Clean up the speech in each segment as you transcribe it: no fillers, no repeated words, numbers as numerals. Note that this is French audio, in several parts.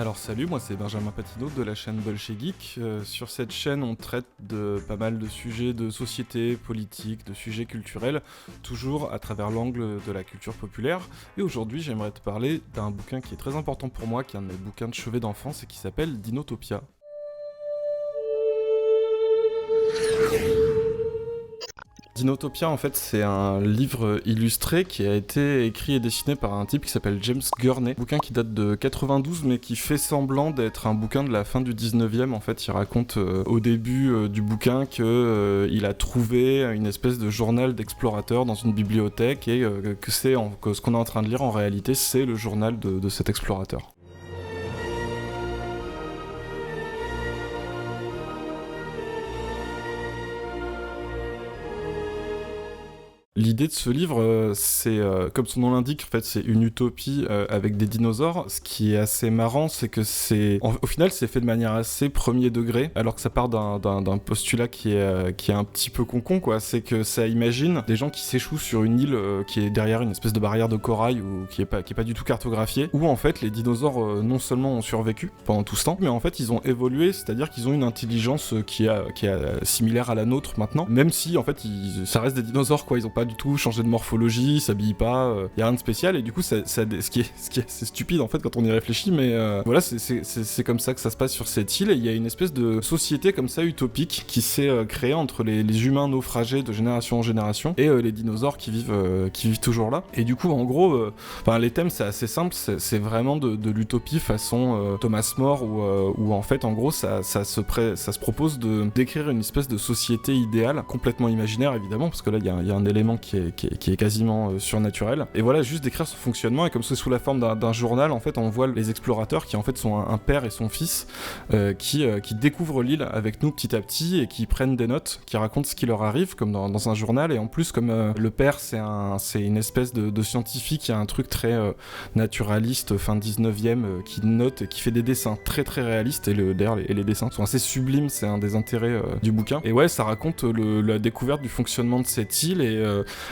Alors salut, moi c'est Benjamin Patino de la chaîne Bolché Geek. Sur cette chaîne on traite de pas mal de sujets de société, politique, de sujets culturels, toujours à travers l'angle de la culture populaire. Et aujourd'hui j'aimerais te parler d'un bouquin qui est très important pour moi, qui est un de mes bouquins de chevet d'enfance et qui s'appelle Dinotopia. Dinotopia, en fait, c'est un livre illustré qui a été écrit et dessiné par un type qui s'appelle James Gurney. Un bouquin qui date de 92, mais qui fait semblant d'être un bouquin de la fin du 19e. En fait, il raconte au début du bouquin qu'il a trouvé une espèce de journal d'explorateur dans une bibliothèque et que ce qu'on est en train de lire, en réalité, c'est le journal de cet explorateur. L'idée de ce livre, c'est, comme son nom l'indique, en fait, c'est une utopie avec des dinosaures. Ce qui est assez marrant, c'est que au final, c'est fait de manière assez premier degré, alors que ça part d'un postulat qui est un petit peu con, quoi. C'est que ça imagine des gens qui s'échouent sur une île qui est derrière une espèce de barrière de corail ou qui est pas du tout cartographiée, où en fait les dinosaures non seulement ont survécu pendant tout ce temps, mais en fait ils ont évolué, c'est-à-dire qu'ils ont une intelligence qui est similaire à la nôtre maintenant, même si en fait ça reste des dinosaures, quoi. Ils ont pas du tout changé de morphologie, ils s'habillent pas, y a rien de spécial, et du coup ce qui est assez stupide en fait quand on y réfléchit, mais voilà, c'est comme ça que ça se passe sur cette île, et il y a une espèce de société comme ça utopique qui s'est créée entre les humains naufragés de génération en génération et les dinosaures qui vivent toujours là. Et du coup en gros, les thèmes c'est assez simple, c'est vraiment de l'utopie façon Thomas More, où en fait en gros ça se propose de d'écrire une espèce de société idéale, complètement imaginaire évidemment, parce que là il y a un élément qui est quasiment surnaturel, et voilà, juste d'écrire son fonctionnement. Et comme c'est sous la forme d'un journal, en fait on voit les explorateurs qui en fait sont un père et son fils qui découvrent l'île avec nous petit à petit et qui prennent des notes, qui racontent ce qui leur arrive comme dans un journal. Et en plus, comme le père c'est une espèce de scientifique, qui a un truc très naturaliste fin 19e, qui note et qui fait des dessins très très réalistes, et d'ailleurs les dessins sont assez sublimes, c'est un des intérêts du bouquin. Et ouais, ça raconte la découverte du fonctionnement de cette île et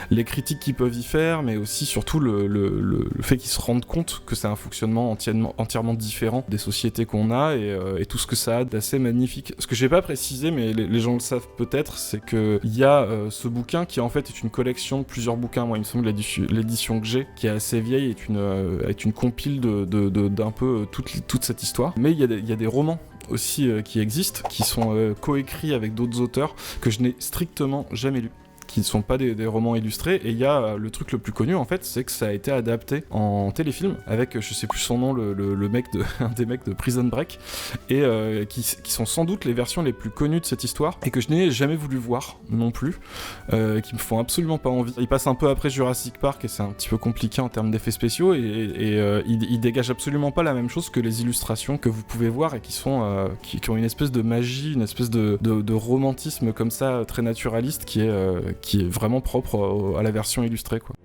les critiques qu'ils peuvent y faire, mais aussi surtout le fait qu'ils se rendent compte que c'est un fonctionnement entièrement différent des sociétés qu'on a, et tout ce que ça a d'assez magnifique. Ce que j'ai pas précisé, mais les gens le savent peut-être, c'est que il y a ce bouquin qui en fait est une collection de plusieurs bouquins. Moi il me semble que l'édition que j'ai, qui est assez vieille, est une compile d'un peu toute cette histoire. Mais il y a des romans aussi qui existent, qui sont coécrits avec d'autres auteurs que je n'ai strictement jamais lus, qui ne sont pas des romans illustrés. Et il y a le truc le plus connu en fait, c'est que ça a été adapté en téléfilm avec, je sais plus son nom, le mec un des mecs de Prison Break, et qui sont sans doute les versions les plus connues de cette histoire, et que je n'ai jamais voulu voir non plus, qui me font absolument pas envie. Il passe un peu après Jurassic Park et c'est un petit peu compliqué en termes d'effets spéciaux, et il dégage absolument pas la même chose que les illustrations que vous pouvez voir, et qui ont une espèce de magie, une espèce de romantisme comme ça, très naturaliste, qui est vraiment propre à la version illustrée, quoi.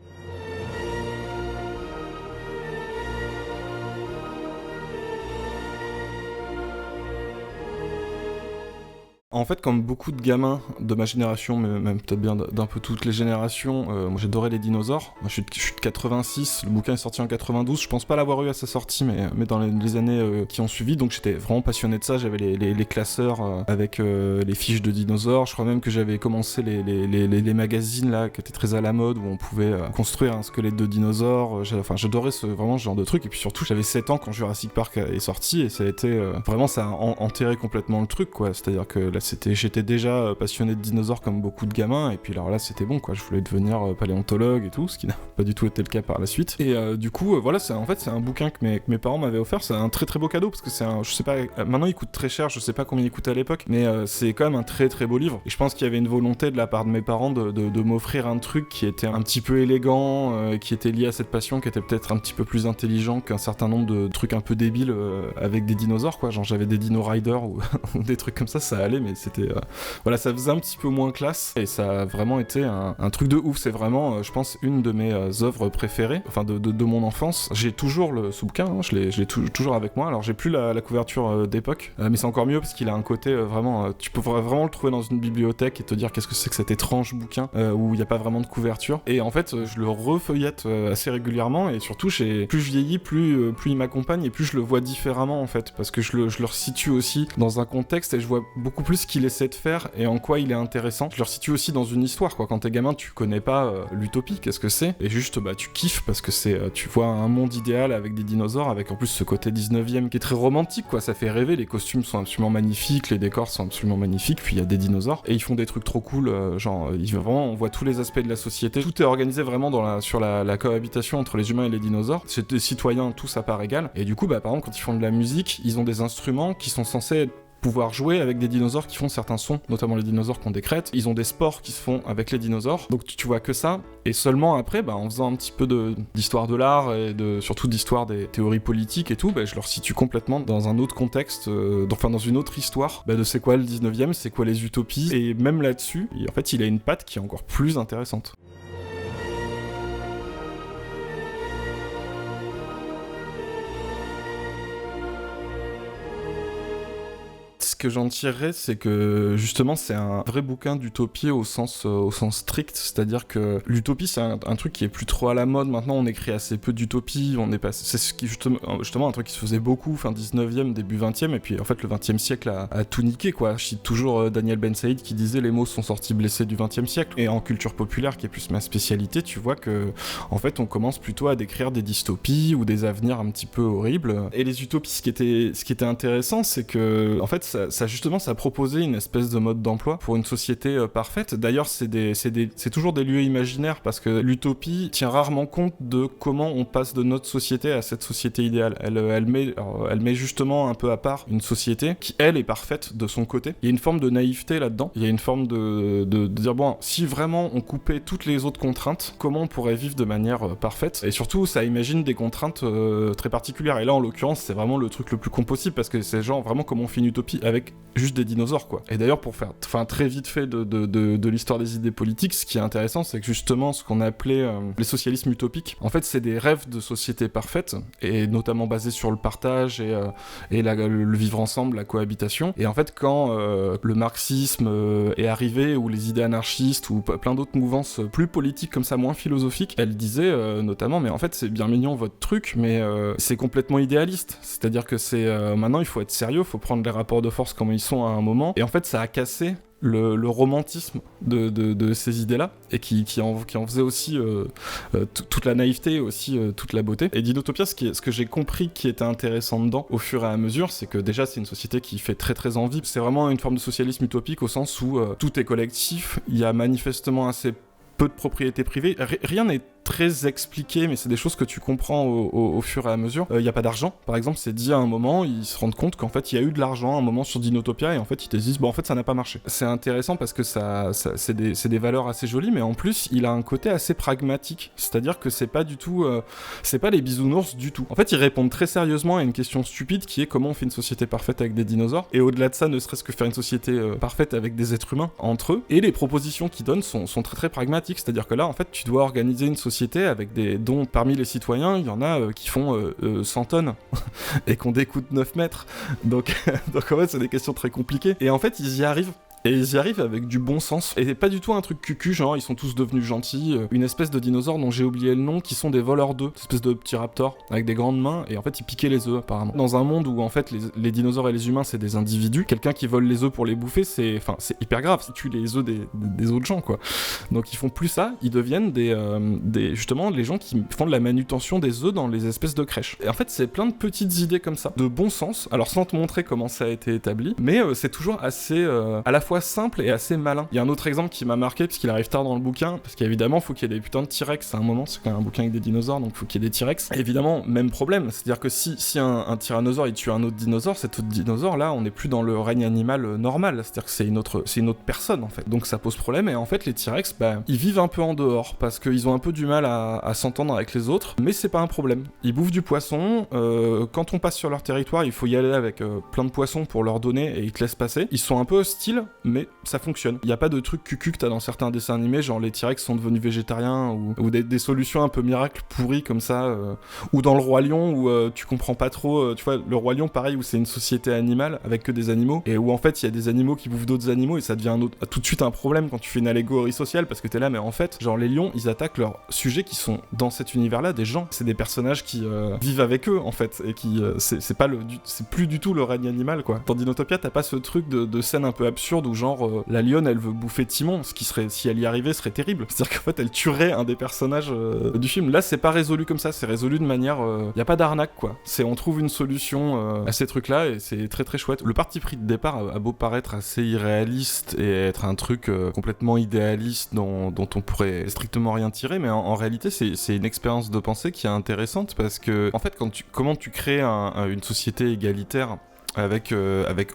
En fait, comme beaucoup de gamins de ma génération, mais même peut-être bien d'un peu toutes les générations, moi j'adorais les dinosaures. Moi, je suis de 86, le bouquin est sorti en 92, je pense pas l'avoir eu à sa sortie, mais dans les années qui ont suivi, donc j'étais vraiment passionné de ça. J'avais les classeurs avec les fiches de dinosaures. Je crois même que j'avais commencé les magazines là, qui étaient très à la mode, où on pouvait construire un squelette de dinosaure. J'adorais vraiment ce genre de truc, et puis surtout j'avais 7 ans quand Jurassic Park est sorti, et ça a été vraiment, ça a enterré complètement le truc, quoi. C'est-à-dire que là j'étais déjà passionné de dinosaures comme beaucoup de gamins, et puis alors là c'était bon, quoi. Je voulais devenir paléontologue et tout, ce qui n'a pas du tout été le cas par la suite. Et du coup voilà, c'est un bouquin que mes parents m'avaient offert. C'est un très très beau cadeau, parce que je sais pas, maintenant il coûte très cher, je sais pas combien il coûtait à l'époque, mais c'est quand même un très très beau livre, et je pense qu'il y avait une volonté de la part de mes parents de m'offrir un truc qui était un petit peu élégant, qui était lié à cette passion, qui était peut-être un petit peu plus intelligent qu'un certain nombre de trucs un peu débiles avec des dinosaures, quoi. Genre j'avais des Dino Riders ou des trucs comme ça allait, mais mais c'était voilà, ça faisait un petit peu moins classe et ça a vraiment été un truc de ouf. C'est vraiment, je pense, une de mes œuvres préférées, enfin de mon enfance. J'ai toujours ce bouquin, hein, je l'ai toujours avec moi. Alors j'ai plus la couverture d'époque, mais c'est encore mieux parce qu'il a un côté vraiment, tu peux vraiment le trouver dans une bibliothèque et te dire qu'est-ce que c'est que cet étrange bouquin où il n'y a pas vraiment de couverture. Et en fait, je le refeuillette assez régulièrement et surtout, plus je vieillis, plus il m'accompagne et plus je le vois différemment en fait, parce que je le resitue aussi dans un contexte et je vois beaucoup plus ce qu'il essaie de faire et en quoi il est intéressant. Je le resitue aussi dans une histoire, quoi. Quand t'es gamin, tu connais pas l'utopie, qu'est-ce que c'est, et juste tu kiffes parce que tu vois un monde idéal avec des dinosaures, avec en plus ce côté 19e qui est très romantique, quoi. Ça fait rêver, les costumes sont absolument magnifiques, les décors sont absolument magnifiques, puis il y a des dinosaures et ils font des trucs trop cool, on voit tous les aspects de la société. Tout est organisé vraiment sur la cohabitation entre les humains et les dinosaures. C'est des citoyens tous à part égale. Et du coup, par exemple, quand ils font de la musique, ils ont des instruments qui sont censés pouvoir jouer avec des dinosaures qui font certains sons, notamment les dinosaures qui ont des crêtes. Ils ont des sports qui se font avec les dinosaures. Donc tu vois que ça. Et seulement après, en faisant un petit peu d'histoire de l'art et surtout d'histoire des théories politiques et tout, je leur situe complètement dans un autre contexte, dans une autre histoire de c'est quoi le 19e, c'est quoi les utopies. Et même là-dessus, en fait, il a une patte qui est encore plus intéressante. Ce que j'en tirerais, c'est que justement c'est un vrai bouquin d'utopie au sens strict, c'est-à-dire que l'utopie c'est un truc qui est plus trop à la mode maintenant, on écrit assez peu d'utopie, c'est ce qui justement un truc qui se faisait beaucoup fin 19e, début 20e, et puis en fait le 20e siècle a tout niqué, quoi. Je cite toujours Daniel Ben Saïd qui disait les mots sont sortis blessés du 20e siècle, et en culture populaire qui est plus ma spécialité, tu vois que en fait on commence plutôt à décrire des dystopies ou des avenirs un petit peu horribles. Et les utopies, ce qui était intéressant, c'est que en fait ça proposait une espèce de mode d'emploi pour une société parfaite. D'ailleurs, c'est toujours des lieux imaginaires parce que l'utopie tient rarement compte de comment on passe de notre société à cette société idéale. Elle met justement un peu à part une société qui, elle, est parfaite de son côté. Il y a une forme de naïveté là-dedans. Il y a une forme de dire, bon, si vraiment on coupait toutes les autres contraintes, comment on pourrait vivre de manière parfaite? Et surtout, ça imagine des contraintes très particulières. Et là, en l'occurrence, c'est vraiment le truc le plus con possible parce que c'est genre vraiment comment on fait une utopie avec juste des dinosaures, quoi. Et d'ailleurs, pour faire très vite fait de l'histoire des idées politiques, ce qui est intéressant, c'est que justement ce qu'on appelait les socialismes utopiques, en fait, c'est des rêves de société parfaite, et notamment basés sur le partage et le vivre ensemble, la cohabitation. Et en fait, quand le marxisme est arrivé, ou les idées anarchistes, ou plein d'autres mouvances plus politiques comme ça, moins philosophiques, elle disait notamment, mais en fait, c'est bien mignon votre truc, mais c'est complètement idéaliste. C'est-à-dire que maintenant, il faut être sérieux, il faut prendre les rapports de force comme ils sont à un moment, et en fait ça a cassé le romantisme de ces idées-là, et qui en faisait aussi toute la naïveté, aussi toute la beauté. Et d'Inotopia, ce que j'ai compris qui était intéressant dedans, au fur et à mesure, c'est que déjà c'est une société qui fait très très envie. C'est vraiment une forme de socialisme utopique au sens où tout est collectif, il y a manifestement assez peu de propriété privée, rien n'est très expliqué, mais c'est des choses que tu comprends au fur et à mesure. Il n'y a pas d'argent, par exemple, c'est dit à un moment, ils se rendent compte qu'en fait il y a eu de l'argent à un moment sur Dinotopia, et en fait ils te disent en fait ça n'a pas marché. C'est intéressant parce que c'est des valeurs assez jolies, mais en plus il a un côté assez pragmatique, c'est-à-dire que c'est pas du tout c'est pas les bisounours du tout. En fait ils répondent très sérieusement à une question stupide qui est comment on fait une société parfaite avec des dinosaures, et au-delà de ça, ne serait-ce que faire une société parfaite avec des êtres humains entre eux, et les propositions qu'ils donnent sont très très pragmatiques, c'est-à-dire que là en fait tu dois organiser une société avec dont parmi les citoyens il y en a qui font 100 tonnes et qui ont des coups de 9 mètres, donc en fait c'est des questions très compliquées, et en fait ils y arrivent. Et ils y arrivent avec du bon sens. Et c'est pas du tout un truc cucu, genre ils sont tous devenus gentils. Une espèce de dinosaure dont j'ai oublié le nom, qui sont des voleurs d'œufs, une espèce de petits raptors avec des grandes mains, et en fait ils piquaient les œufs apparemment. Dans un monde où en fait les dinosaures et les humains c'est des individus, quelqu'un qui vole les œufs pour les bouffer, c'est hyper grave, c'est tuer les œufs des autres gens, quoi. Donc ils font plus ça, ils deviennent justement les gens qui font de la manutention des œufs dans les espèces de crèches. Et en fait c'est plein de petites idées comme ça, de bon sens, alors sans te montrer comment ça a été établi, mais c'est toujours assez à la fois fois simple et assez malin. Il y a un autre exemple qui m'a marqué, puisqu'il arrive tard dans le bouquin, parce qu'évidemment, faut qu'il y ait des putains de T-Rex à un moment, c'est quand même un bouquin avec des dinosaures, donc faut qu'il y ait des T-Rex. Et évidemment, même problème, c'est-à-dire que si un tyrannosaure il tue un autre dinosaure, cet autre dinosaure là, on n'est plus dans le règne animal normal, c'est-à-dire que c'est une autre personne en fait. Donc ça pose problème, et en fait les T-Rex, ils vivent un peu en dehors, parce qu'ils ont un peu du mal à s'entendre avec les autres, mais c'est pas un problème. Ils bouffent du poisson, quand on passe sur leur territoire, il faut y aller avec plein de poissons pour leur donner, et ils te laissent passer. Ils sont un peu hostiles, mais ça fonctionne. Il y a pas de trucs cucu que t'as dans certains dessins animés, genre les T-Rex sont devenus végétariens, ou des solutions un peu miracles pourries comme ça, ou dans le Roi Lion, où tu comprends pas trop, tu vois, le Roi Lion pareil, où c'est une société animale, avec que des animaux, et où en fait il y a des animaux qui bouffent d'autres animaux, et ça devient tout de suite un problème quand tu fais une allégorie sociale, parce que t'es là, mais en fait, genre les lions, ils attaquent leurs sujets qui sont dans cet univers-là, des gens. C'est des personnages qui vivent avec eux, en fait, et qui, c'est plus du tout le règne animal, quoi. Dans Dinotopia, t'as pas ce truc de scène un peu absurde où genre, la lionne, elle veut bouffer Timon, ce qui serait, si elle y arrivait, serait terrible. C'est-à-dire qu'en fait, elle tuerait un des personnages du film. Là, c'est pas résolu comme ça, c'est résolu de manière... y a pas d'arnaque, quoi. On trouve une solution à ces trucs-là, et c'est très très chouette. Le parti pris de départ a beau paraître assez irréaliste et être un truc complètement idéaliste dont on pourrait strictement rien tirer, mais en réalité, c'est une expérience de pensée qui est intéressante, parce que, en fait, comment tu crées une société égalitaire avec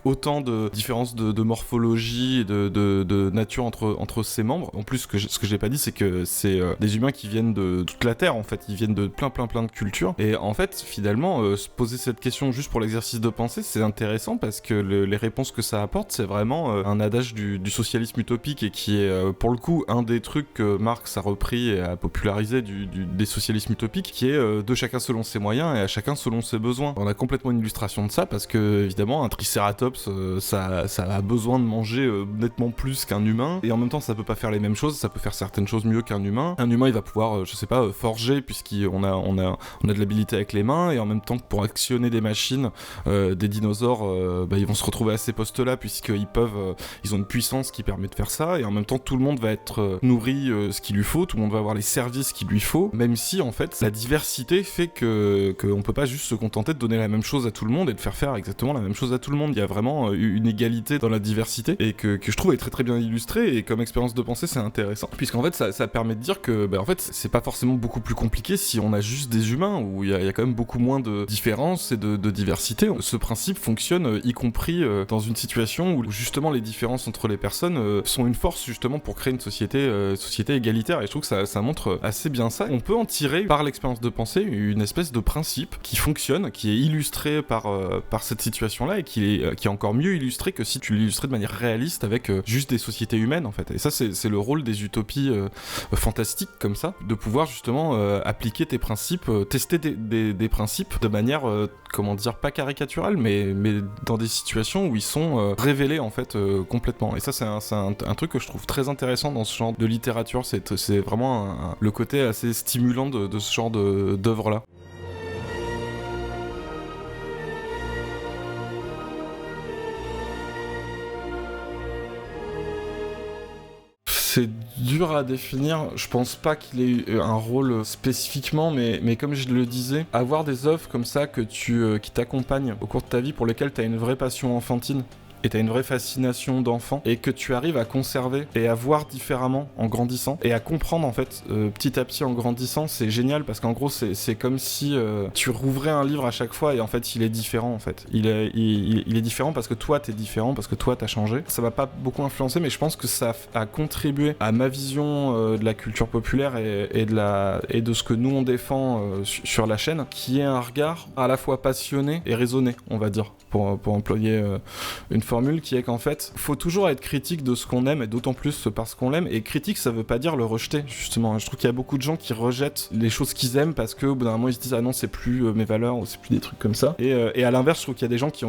autant de différences de morphologie et de nature entre ses membres. En plus, ce que j'ai pas dit, c'est que c'est des humains qui viennent de toute la Terre, en fait. Ils viennent de plein de cultures. Et en fait, finalement, se poser cette question juste pour l'exercice de pensée, c'est intéressant, parce que les réponses que ça apporte, c'est vraiment un adage du socialisme utopique, et qui est, pour le coup, un des trucs que Marx a repris et a popularisé des socialismes utopiques, qui est de chacun selon ses moyens et à chacun selon ses besoins. On a complètement une illustration de ça, parce que évidemment, un tricératops, ça a besoin de manger nettement plus qu'un humain, et en même temps, ça peut pas faire les mêmes choses, ça peut faire certaines choses mieux qu'un humain. Un humain, il va pouvoir, je sais pas, forger, puisqu'on a de l'habilité avec les mains, et en même temps, pour actionner des machines, des dinosaures, ils vont se retrouver à ces postes-là, puisqu'ils ils ont une puissance qui permet de faire ça, et en même temps, tout le monde va être nourri ce qu'il lui faut, tout le monde va avoir les services qu'il lui faut, même si, en fait, la diversité fait qu'on peut pas juste se contenter de donner la même chose à tout le monde et de faire exactement la même chose à tout le monde. Il y a vraiment une égalité dans la diversité, et que je trouve est très très bien illustrée, et comme expérience de pensée, c'est intéressant, puisqu'en fait ça permet de dire que en fait c'est pas forcément beaucoup plus compliqué si on a juste des humains, où il y a quand même beaucoup moins de différences et de diversité. Ce principe fonctionne y compris dans une situation où justement les différences entre les personnes sont une force, justement, pour créer une société égalitaire, et je trouve que ça montre assez bien ça. On peut en tirer par l'expérience de pensée une espèce de principe qui fonctionne, qui est illustré par cette situation-là, et qui est encore mieux illustré que si tu l'illustrais de manière réaliste avec juste des sociétés humaines, en fait. Et ça, c'est le rôle des utopies fantastiques comme ça, de pouvoir justement appliquer tes principes, tester des principes de manière, comment dire, pas caricaturale, mais dans des situations où ils sont révélés, en fait, complètement. Et ça, c'est un truc que je trouve très intéressant dans ce genre de littérature. C'est vraiment le côté assez stimulant de ce genre d'œuvre-là. C'est dur à définir, je pense pas qu'il ait eu un rôle spécifiquement, mais comme je le disais, avoir des œuvres comme ça qui t'accompagnent au cours de ta vie, pour lesquelles t'as une vraie passion enfantine, et t'as une vraie fascination d'enfant, et que tu arrives à conserver et à voir différemment en grandissant, et à comprendre, en fait, petit à petit en grandissant, c'est génial, parce qu'en gros c'est comme si tu rouvrais un livre à chaque fois, et en fait il est différent, en fait. Il est différent parce que toi t'es différent, parce que toi t'as changé. Ça m'a pas beaucoup influencé, mais je pense que ça a contribué à ma vision de la culture populaire et de ce que nous on défend sur la chaîne, qui est un regard à la fois passionné et raisonné, on va dire, pour employer une formule qui est qu'en fait, faut toujours être critique de ce qu'on aime, et d'autant plus parce qu'on l'aime. Et critique, ça veut pas dire le rejeter, justement. Je trouve qu'il y a beaucoup de gens qui rejettent les choses qu'ils aiment parce qu'au bout d'un moment ils se disent ah non, c'est plus mes valeurs, ou c'est plus des trucs comme ça. Et à l'inverse, je trouve qu'il y a des gens qui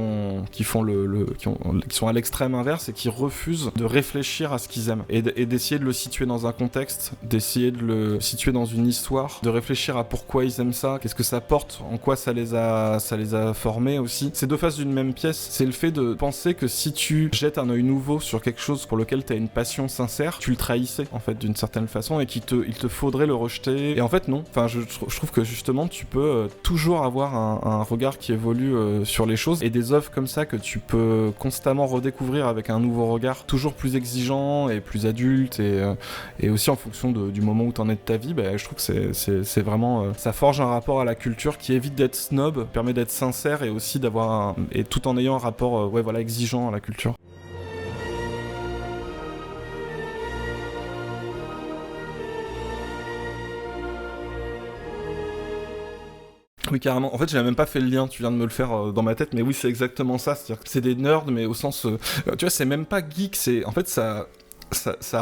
sont à l'extrême inverse, et qui refusent de réfléchir à ce qu'ils aiment, et d'essayer de le situer dans un contexte, d'essayer de le situer dans une histoire, de réfléchir à pourquoi ils aiment ça, qu'est-ce que ça porte, en quoi ça les a formés aussi. C'est deux faces d'une même pièce. C'est le fait de penser que que si tu jettes un œil nouveau sur quelque chose pour lequel t'as une passion sincère, tu le trahissais en fait d'une certaine façon et il te faudrait le rejeter. Et en fait non, enfin je trouve que justement tu peux toujours avoir un regard qui évolue sur les choses et des œuvres comme ça que tu peux constamment redécouvrir avec un nouveau regard, toujours plus exigeant et plus adulte et aussi en fonction du moment où t'en es de ta vie. Je trouve que c'est vraiment ça forge un rapport à la culture qui évite d'être snob, permet d'être sincère et aussi d'avoir et tout en ayant un rapport exigeant à la culture. Oui, carrément. En fait, j'avais même pas fait le lien, tu viens de me le faire dans ma tête, mais oui, c'est exactement ça. C'est-à-dire que c'est des nerds, mais au sens... tu vois, c'est même pas geek, c'est... En fait, ça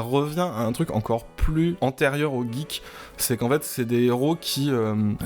revient à un truc encore plus antérieur au geek, c'est qu'en fait c'est des héros qui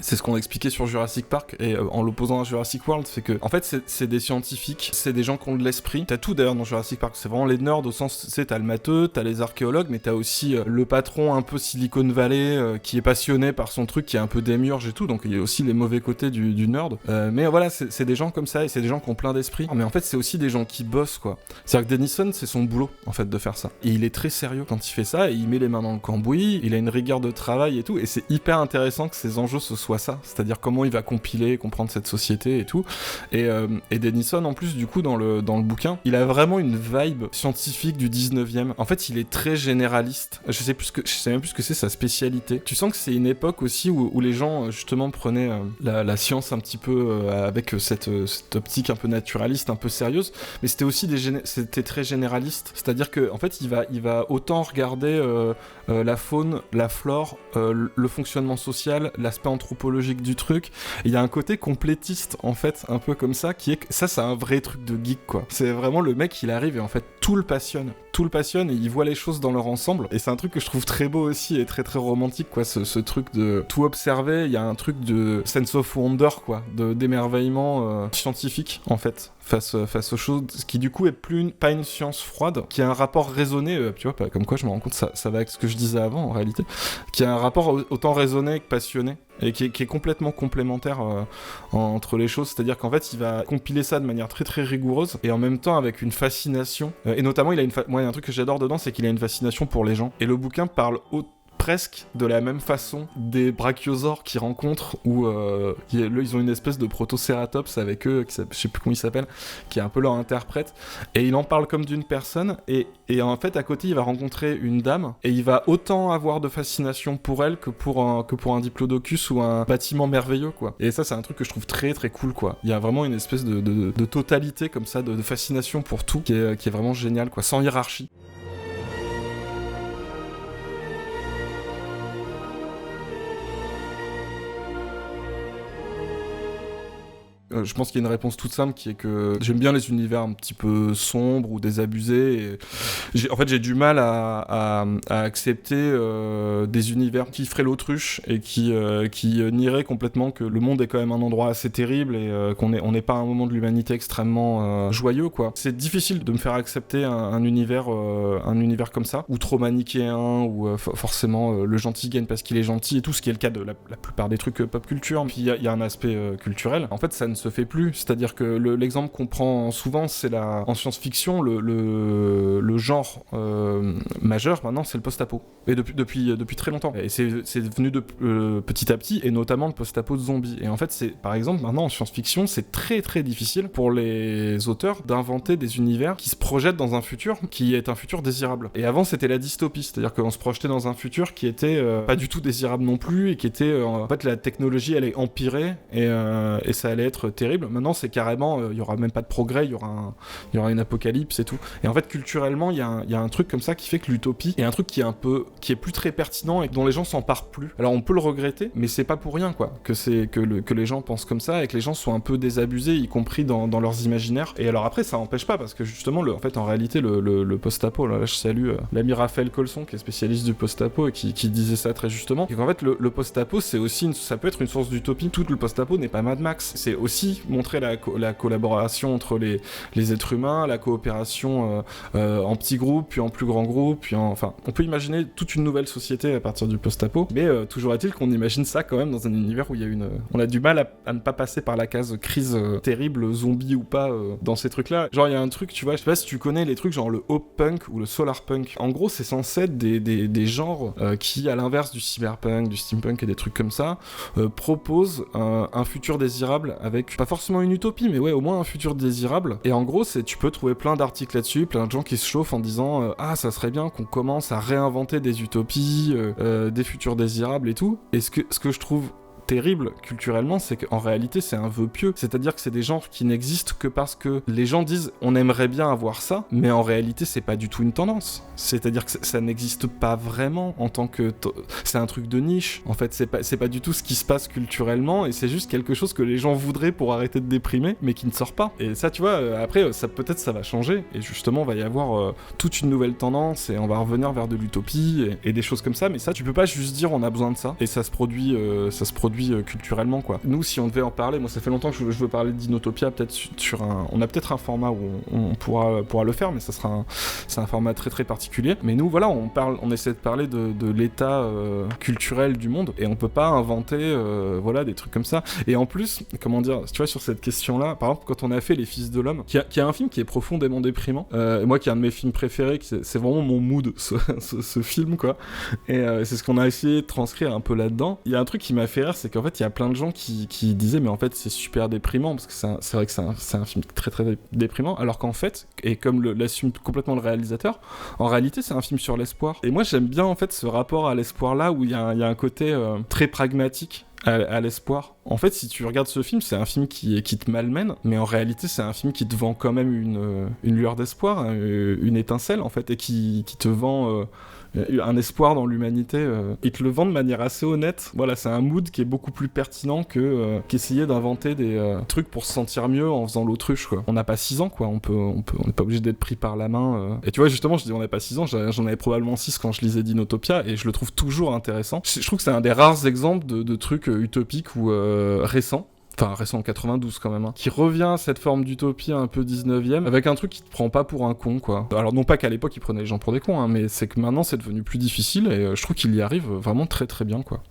c'est ce qu'on expliquait sur Jurassic Park et en l'opposant à Jurassic World, c'est que en fait c'est des scientifiques, c'est des gens qui ont de l'esprit. T'as tout d'ailleurs dans Jurassic Park, c'est vraiment les nerds au sens, tu sais, t'as le matheux, t'as les archéologues, mais t'as aussi le patron un peu Silicon Valley qui est passionné par son truc, qui est un peu démiurge et tout, donc il y a aussi les mauvais côtés du nerd. Mais voilà, c'est des gens comme ça et c'est des gens qui ont plein d'esprit. Mais en fait c'est aussi des gens qui bossent quoi. C'est-à-dire que Denison, c'est son boulot en fait de faire ça. Et il est très sérieux quand il fait ça et il met les mains dans le cambouis, il a une rigueur de travail et tout, et c'est hyper intéressant que ses enjeux ce soit ça, c'est-à-dire comment il va compiler, comprendre cette société et tout. Et Denison en plus du coup dans le bouquin, il a vraiment une vibe scientifique du 19e. En fait il est très généraliste, je sais même plus ce que c'est sa spécialité. Tu sens que c'est une époque aussi où les gens justement prenaient la science un petit peu avec cette optique un peu naturaliste, un peu sérieuse, mais c'était aussi c'était très généraliste, c'est-à-dire que en fait il va autant regarder la faune, la flore, le fonctionnement social, l'aspect anthropologique du truc. Il y a un côté complétiste en fait, un peu comme ça, qui est ça c'est un vrai truc de geek quoi. C'est vraiment le mec, il arrive et en fait tout le passionne et il voit les choses dans leur ensemble, et c'est un truc que je trouve très beau aussi et très très romantique quoi, ce truc de tout observer. Il y a un truc de sense of wonder quoi, d'émerveillement scientifique en fait face aux choses, ce qui du coup est pas une science froide, qui a un rapport raisonné, tu vois, comme quoi je me rends compte, ça va avec ce que je disais avant en réalité, qui a un rapport autant raisonné que passionné, et qui est complètement complémentaire entre les choses, c'est-à-dire qu'en fait il va compiler ça de manière très très rigoureuse, et en même temps avec une fascination, et notamment il y a un truc que j'adore dedans, c'est qu'il a une fascination pour les gens, et le bouquin parle presque de la même façon des brachiosaures qu'ils rencontrent, où ils ont une espèce de protocératops avec eux, je sais plus comment il s'appelle, qui est un peu leur interprète, et il en parle comme d'une personne, et en fait à côté il va rencontrer une dame, et il va autant avoir de fascination pour elle que pour un diplodocus ou un bâtiment merveilleux quoi. Et ça c'est un truc que je trouve très très cool quoi. Il y a vraiment une espèce de totalité comme ça, de fascination pour tout, qui est vraiment génial quoi, sans hiérarchie. Je pense qu'il y a une réponse toute simple qui est que j'aime bien les univers un petit peu sombres ou désabusés. Et j'ai du mal à accepter des univers qui feraient l'autruche et qui nieraient complètement que le monde est quand même un endroit assez terrible et qu'on n'est pas à un moment de l'humanité extrêmement joyeux quoi. C'est difficile de me faire accepter un univers comme ça, ou trop manichéen, ou forcément le gentil gagne parce qu'il est gentil et tout, ce qui est le cas de la plupart des trucs pop culture. Puis il y a un aspect culturel. En fait ça ne se fait plus, c'est-à-dire que l'exemple qu'on prend souvent, c'est en science-fiction, le genre majeur maintenant, c'est le post-apo, et depuis très longtemps, et c'est venu de petit à petit, et notamment le post-apo de zombies. Et en fait c'est, par exemple, maintenant en science-fiction, c'est très très difficile pour les auteurs d'inventer des univers qui se projettent dans un futur qui est un futur désirable. Et avant c'était la dystopie, c'est-à-dire qu'on se projetait dans un futur qui était pas du tout désirable non plus, et qui était en fait la technologie allait empirer, et ça allait être terrible. Maintenant c'est carrément il y aura même pas de progrès, il y aura une apocalypse et tout. Et en fait culturellement il y a un truc comme ça qui fait que l'utopie est un truc qui est plus très pertinent et dont les gens s'emparent plus. Alors on peut le regretter, mais c'est pas pour rien quoi que les gens pensent comme ça, et que les gens sont un peu désabusés, y compris dans leurs imaginaires. Et alors après ça empêche pas, parce que justement en réalité le post-apo, là je salue l'ami Raphaël Colson qui est spécialiste du post-apo et qui disait ça très justement, et qu'en fait le post-apo c'est aussi ça peut être une source d'utopie. Tout le post-apo n'est pas Mad Max, c'est aussi aussi montrer la collaboration entre les êtres humains, la coopération en petits groupes, puis en plus grands groupes, enfin, on peut imaginer toute une nouvelle société à partir du post-apo, mais toujours est-il qu'on imagine ça quand même dans un univers où il y a on a du mal à ne pas passer par la case crise terrible, zombie ou pas, dans ces trucs-là. Genre, il y a un truc, tu vois, je sais pas si tu connais les trucs genre le Hope Punk ou le Solar Punk. En gros, c'est censé être des genres qui, à l'inverse du cyberpunk, du steampunk et des trucs comme ça, proposent un futur désirable avec, pas forcément une utopie, mais ouais, au moins un futur désirable. Et en gros, tu peux trouver plein d'articles là-dessus, plein de gens qui se chauffent en disant ah, ça serait bien qu'on commence à réinventer des utopies, des futurs désirables et tout. Et ce que je trouve terrible culturellement, c'est qu'en réalité c'est un vœu pieux, c'est-à-dire que c'est des genres qui n'existent que parce que les gens disent on aimerait bien avoir ça, mais en réalité c'est pas du tout une tendance, c'est-à-dire que ça n'existe pas vraiment en tant que c'est un truc de niche, en fait c'est pas du tout ce qui se passe culturellement, et c'est juste quelque chose que les gens voudraient pour arrêter de déprimer mais qui ne sort pas. Et ça, tu vois, après ça peut-être ça va changer, et justement va y avoir toute une nouvelle tendance, et on va revenir vers de l'utopie et des choses comme ça, mais ça tu peux pas juste dire on a besoin de ça, et ça se produit culturellement, quoi. Nous, si on devait en parler, moi ça fait longtemps que je veux parler d'Inotopia, peut-être on a peut-être un format où on pourra le faire, mais c'est un format très très particulier. Mais nous, voilà, on essaie de parler de l'état culturel du monde, et on peut pas inventer voilà, des trucs comme ça. Et en plus, comment dire, tu vois, sur cette question-là, par exemple, quand on a fait Les Fils de l'Homme, qui a un film qui est profondément déprimant, moi qui est un de mes films préférés, c'est vraiment mon mood, ce film, quoi. Et c'est ce qu'on a essayé de transcrire un peu là-dedans. Il y a un truc qui m'a fait rire, c'est qu'en fait il y a plein de gens qui disaient mais en fait c'est super déprimant, parce que c'est vrai que c'est un film très très déprimant, alors qu'en fait, et comme l'assume complètement le réalisateur, en réalité c'est un film sur l'espoir. Et moi j'aime bien en fait ce rapport à l'espoir là, où il y a un côté très pragmatique à l'espoir. En fait, si tu regardes ce film, c'est un film qui te malmène, mais en réalité c'est un film qui te vend quand même une lueur d'espoir, hein, une étincelle en fait, et qui te vend un espoir dans l'humanité. Ils te le vendent de manière assez honnête. Voilà, c'est un mood qui est beaucoup plus pertinent qu'essayer d'inventer des trucs pour se sentir mieux en faisant l'autruche, quoi. On n'a pas 6 ans, quoi. On n'est pas obligé d'être pris par la main. Et tu vois, justement, je dis on n'a pas 6 ans, j'en avais probablement 6 quand je lisais Dinotopia, et je le trouve toujours intéressant. Je trouve que c'est un des rares exemples de trucs utopiques ou récents. Enfin, récent en 92 quand même, hein, qui revient à cette forme d'utopie un peu 19e, avec un truc qui te prend pas pour un con, quoi. Alors non pas qu'à l'époque il prenait les gens pour des cons, hein, mais c'est que maintenant c'est devenu plus difficile, et je trouve qu'il y arrive vraiment très très bien, quoi.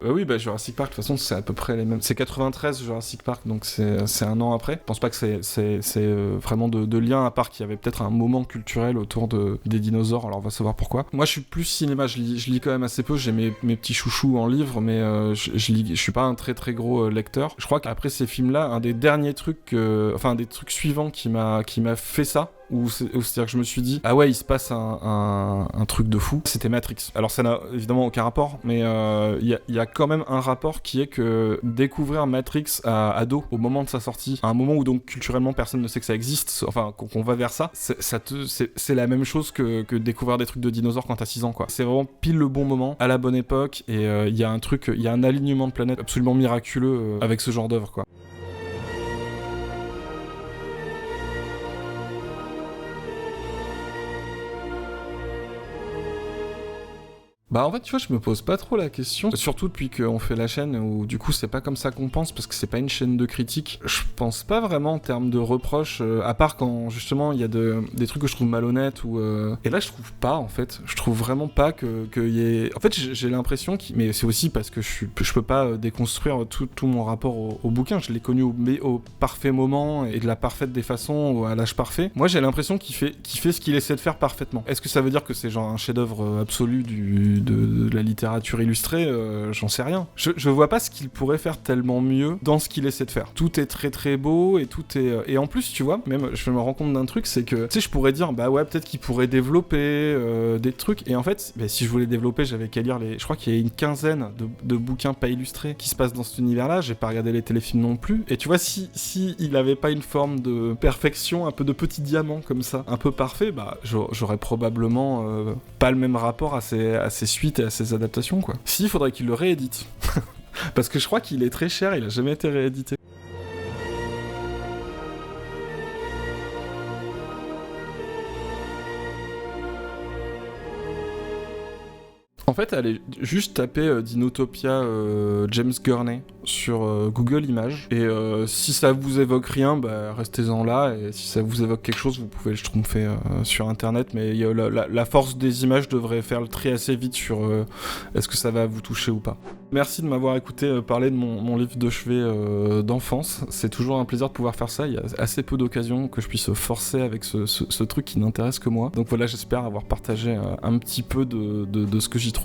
Oui, bah Jurassic Park, de toute façon, c'est à peu près les mêmes. C'est 93 Jurassic Park, donc c'est un an après. Je pense pas que c'est vraiment de lien, à part qu'il y avait peut-être un moment culturel autour des dinosaures, alors on va savoir pourquoi. Moi, je suis plus cinéma, je lis quand même assez peu, j'ai mes petits chouchous en livre, mais je suis pas un très très gros lecteur. Je crois qu'après ces films-là, un des derniers trucs, enfin, des trucs suivants qui m'a fait ça, c'est-à-dire que je me suis dit ah ouais, il se passe un truc de fou, c'était Matrix. Alors ça n'a évidemment aucun rapport, mais il y a quand même un rapport, qui est que découvrir Matrix à ado au moment de sa sortie, à un moment où donc culturellement personne ne sait que ça existe, enfin qu'on va vers ça, c'est la même chose que découvrir des trucs de dinosaures quand t'as 6 ans, quoi. C'est vraiment pile le bon moment, à la bonne époque, et il y a un alignement de planètes absolument miraculeux avec ce genre d'œuvre, quoi. Bah en fait, tu vois, je me pose pas trop la question, surtout depuis qu'on fait la chaîne où du coup c'est pas comme ça qu'on pense, parce que c'est pas une chaîne de critique. Je pense pas vraiment en termes de reproches, à part quand justement il y a des trucs que je trouve malhonnêtes, ou et là je trouve pas, en fait. Je trouve vraiment pas qu'il y ait... En fait, j'ai l'impression mais c'est aussi parce que je peux pas déconstruire tout mon rapport au bouquin. Je l'ai connu au parfait moment et de la parfaite des façons, à l'âge parfait. Moi j'ai l'impression qu'il fait ce qu'il essaie de faire parfaitement. Est-ce que ça veut dire que c'est genre un chef-d'œuvre absolu de la littérature illustrée? J'en sais rien. Je vois pas ce qu'il pourrait faire tellement mieux dans ce qu'il essaie de faire. Tout est très très beau, et tout est... Et en plus, tu vois, même je me rends compte d'un truc, c'est que, tu sais, je pourrais dire, bah ouais, peut-être qu'il pourrait développer des trucs, et en fait, bah, si je voulais développer, j'avais qu'à lire je crois qu'il y a une quinzaine de bouquins pas illustrés qui se passent dans cet univers-là, j'ai pas regardé les téléfilms non plus, et tu vois, si il avait pas une forme de perfection, un peu de petit diamant comme ça, un peu parfait, bah j'aurais probablement pas le même rapport à ces suites et à ses adaptations, quoi. Si, il faudrait qu'il le réédite. Parce que je crois qu'il est très cher, il a jamais été réédité. En fait, allez juste taper Dinotopia James Gurney sur Google Images. Et si ça vous évoque rien, bah, restez-en là. Et si ça vous évoque quelque chose, vous pouvez le schtroumpfer sur Internet. Mais la force des images devrait faire le tri assez vite sur est-ce que ça va vous toucher ou pas. Merci de m'avoir écouté parler de mon livre de chevet d'enfance. C'est toujours un plaisir de pouvoir faire ça. Il y a assez peu d'occasions que je puisse forcer avec ce truc qui n'intéresse que moi. Donc voilà, j'espère avoir partagé un petit peu de ce que j'y trouve.